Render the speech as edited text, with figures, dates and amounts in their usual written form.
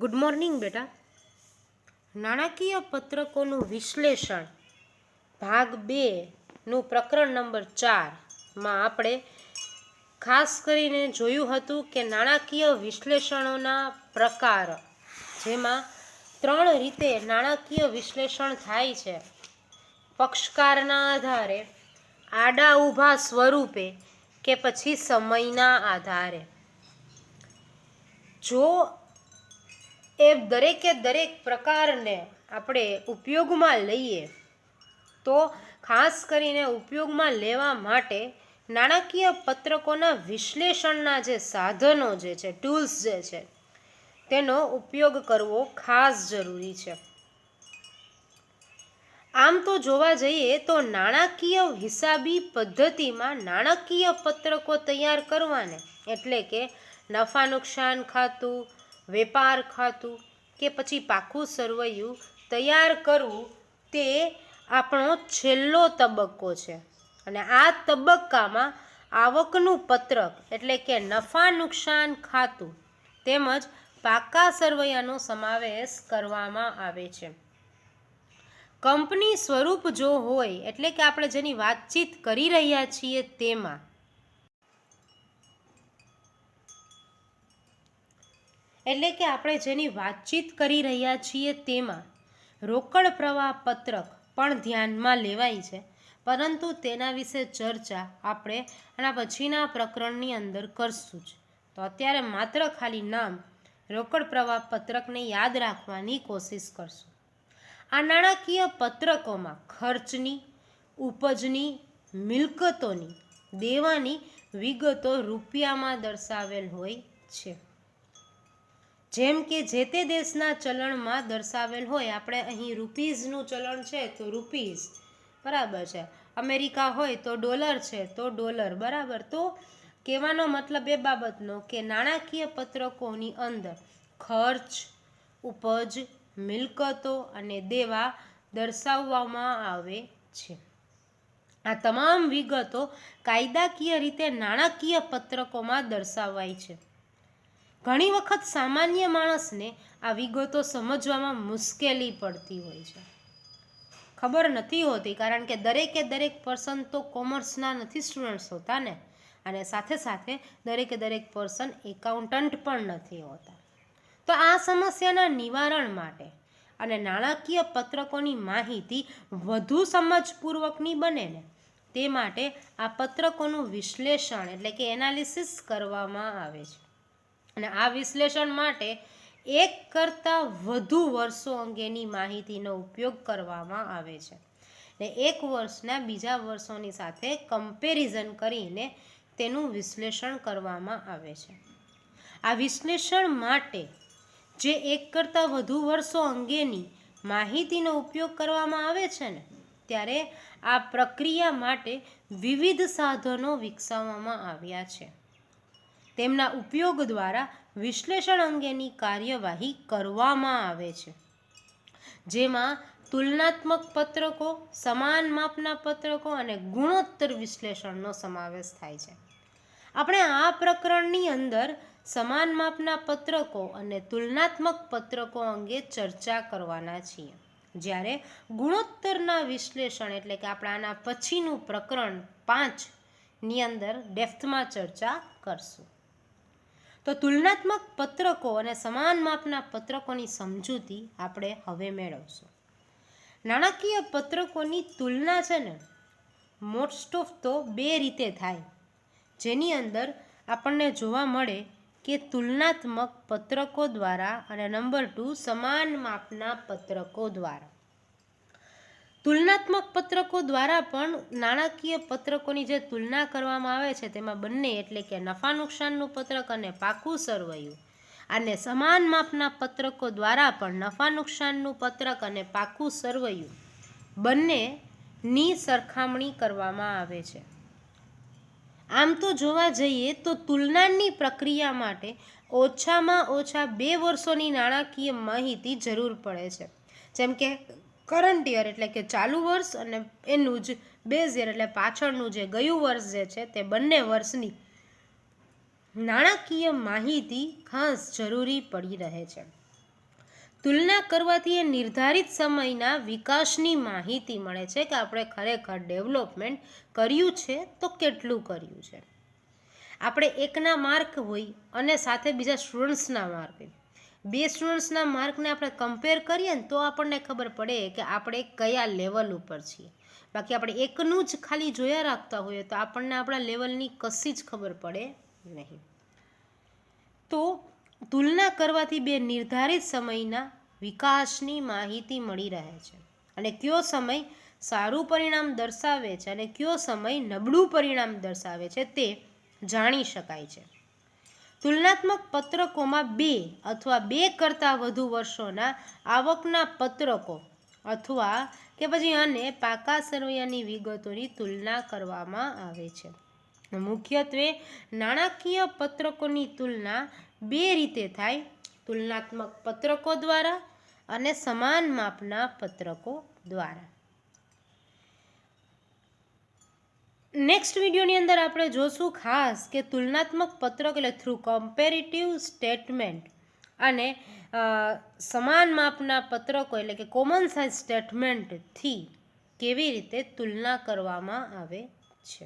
Good morning બેટા. નાણાકીય પત્રકોનું વિશ્લેષણ ભાગ 2નું પ્રકરણ નંબર 4માં આપણે ખાસ કરીને જોયું હતું કે નાણાકીય વિશ્લેષણોના પ્રકાર, જેમાં 3 રીતે નાણાકીય વિશ્લેષણ થાય છે: પક્ષકારના આધારે, આડા ઊભા સ્વરૂપે કે પછી સમયના આધારે. જો એ દરેકે દરેક પ્રકારને આપણે ઉપયોગમાં લઈએ તો ખાસ કરીને ઉપયોગમાં લેવા માટે નાણાકીય પત્રકોના વિશ્લેષણના જે સાધનો જે છે, ટૂલ્સ જે છે, તેનો ઉપયોગ કરવો ખાસ જરૂરી છે. આમ તો જોવા જઈએ તો નાણાકીય હિસાબી પદ્ધતિમાં નાણાકીય પત્રકો તૈયાર કરવાને એટલે કે નફા નુકસાન ખાતું, વેપાર ખાતું કે પછી પાકું સરવૈયું તૈયાર કરવું તે આપણો છેલ્લો તબક્કો છે. અને આ તબક્કામાં આવકનું પત્રક એટલે કે નફા નુકસાન ખાતું તેમજ પાકા સરવૈયાનો સમાવેશ કરવામાં આવે છે. કંપની સ્વરૂપ જો હોય એટલે કે આપણે જેની વાતચીત કરી રહ્યા છીએ તેમાં રોકડ પ્રવાહ પત્રક પણ ધ્યાનમાં લેવાય છે, પરંતુ તેના વિશે ચર્ચા આપણે આના પછીના પ્રકરણની અંદર કરશું જ. તો અત્યારે માત્ર ખાલી નામ રોકડ પ્રવાહ પત્રકને યાદ રાખવાની કોશિશ કરશું. આ નાણાકીય પત્રકોમાં ખર્ચની, ઉપજની, મિલકતોની, દેવાની વિગતો રૂપિયામાં દર્શાવેલ હોય છે. જેમ કે જે તે દેશના ચલણમાં દર્શાવેલ હોય. આપણે અહીં રૂપીઝનું ચલણ છે તો રૂપીઝ, બરાબર છે. અમેરિકા હોય તો ડોલર છે તો ડોલર, બરાબર. તો કહેવાનો મતલબ એ બાબતનો કે નાણાકીય પત્રકોની અંદર ખર્ચ, ઉપજ, મિલકતો અને દેવા દર્શાવવામાં આવે છે. આ તમામ વિગતો કાયદાકીય રીતે નાણાકીય પત્રકોમાં દર્શાવાય છે. ઘણી વખત સામાન્ય માણસને આ વિગતો સમજવામાં મુશ્કેલી પડતી હોય છે, ખબર નથી હોતી, કારણ કે દરેકે દરેક પર્સન તો કોમર્સના નથી સ્ટુડન્ટ્સ હોતા ને, અને સાથે સાથે દરેકે દરેક પર્સન એકાઉન્ટન્ટ પણ નથી હોતા. તો આ સમસ્યાના નિવારણ માટે અને નાણાકીય પત્રકોની માહિતી વધુ સમજપૂર્વકની બને ને તે માટે આ પત્રકોનું વિશ્લેષણ એટલે કે એનાલિસિસ કરવામાં આવે છે. અને આ વિશ્લેષણ માટે એક કરતાં વધુ વર્ષો અંગેની માહિતીનો ઉપયોગ કરવામાં આવે છે. ને એક વર્ષના બીજા વર્ષોની સાથે કમ્પેરિઝન કરીને તેનું વિશ્લેષણ કરવામાં આવે છે. આ વિશ્લેષણ માટે જે એક કરતાં વધુ વર્ષો અંગેની માહિતીનો ઉપયોગ કરવામાં આવે છે ને, ત્યારે આ પ્રક્રિયા માટે વિવિધ સાધનો વિકસાવવામાં આવ્યા છે. તેમના ઉપયોગ દ્વારા વિશ્લેષણ અંગેની કાર્યવાહી કરવામાં આવે છે, જેમાં તુલનાત્મક પત્રકો, સમાન માપના પત્રકો અને ગુણોત્તર વિશ્લેષણનો સમાવેશ થાય છે. આપણે આ પ્રકરણની અંદર સમાન માપના પત્રકો અને તુલનાત્મક પત્રકો અંગે ચર્ચા કરવાના છીએ, જ્યારે ગુણોત્તરના વિશ્લેષણ એટલે કે આપણે આના પછીનું પ્રકરણ 5ની અંદર ડેપ્થમાં ચર્ચા કરશું. તો તુલનાત્મક પત્રકો અને સમાન માપના પત્રકોની સમજૂતી આપણે હવે મેળવશું. નાણાકીય પત્રકોની તુલના છે ને મોસ્ટ ઓફ તો 2 રીતે થાય, જેની અંદર આપણને જોવા મળે કે તુલનાત્મક પત્રકો દ્વારા અને નંબર 2 સમાન માપના પત્રકો દ્વારા. તુલનાત્મક પત્રકો દ્વારા પણ નાણાકીય પત્રકોની જે તુલના કરવામાં આવે છે તેમાં બંને એટલે કે નફા નુકસાનનું પત્રક અને પાકું સરવૈયું, અને સમાન માપના પત્રકો દ્વારા પણ નફા નુકસાનનું પત્રક અને પાકું સરવૈયું બંનેની સરખામણી કરવામાં આવે છે. આમ તો જોવા જઈએ તો તુલનાની પ્રક્રિયા માટે ઓછામાં ઓછા 2 વર્ષોની નાણાકીય માહિતી જરૂર પડે છે. જેમ કે કરંટ યર એટલે કે ચાલુ વર્ષ અને એનું જ બેઝ યર એટલે પાછળનું જે ગયું વર્ષ જે છે તે બંને વર્ષની નાણાકીય માહિતી ખાસ જરૂરી પડી રહે છે. તુલના કરવાથી એ નિર્ધારિત સમયના વિકાસની માહિતી મળે છે કે આપણે ખરેખર ડેવલપમેન્ટ કર્યું છે તો કેટલું કર્યું છે. આપણે એકના માર્ક હોય અને સાથે બીજા સ્ટુડન્ટ્સના માર્ક હોય, બે સ્ટુડન્ટ્સના માર્કને આપણે કમ્પેર કરીએ ને તો આપણને ખબર પડે કે આપણે કયા લેવલ ઉપર છીએ. બાકી આપણે એકનું જ ખાલી જોયા રાખતા હોઈએ તો આપણને આપણા લેવલની કશી જ ખબર પડે નહીં. તો તુલના કરવાથી બે નિર્ધારિત સમયના વિકાસની માહિતી મળી રહે છે અને કયો સમય સારું પરિણામ દર્શાવે છે અને કયો સમય નબળું પરિણામ દર્શાવે છે તે જાણી શકાય છે. તુલનાત્મક પત્રકોમાં 2 અથવા 2 કરતાં વધુ વર્ષોના આવકના પત્રકો અથવા કે પછી અને પાકા સરવૈયાની વિગતોની તુલના કરવામાં આવે છે. મુખ્યત્વે નાણાકીય પત્રકોની તુલના 2 રીતે થાય: તુલનાત્મક પત્રકો દ્વારા અને સમાન માપના પત્રકો દ્વારા. નેક્સ્ટ વિડીયોની અંદર આપણે જોશું ખાસ કે તુલનાત્મક પત્રક એટલે થ્રુ કમ્પેરેટિવ સ્ટેટમેન્ટ અને સમાન માપના પત્રકો એટલે કે કોમન સાઇઝ સ્ટેટમેન્ટથી કેવી રીતે તુલના કરવામાં આવે છે.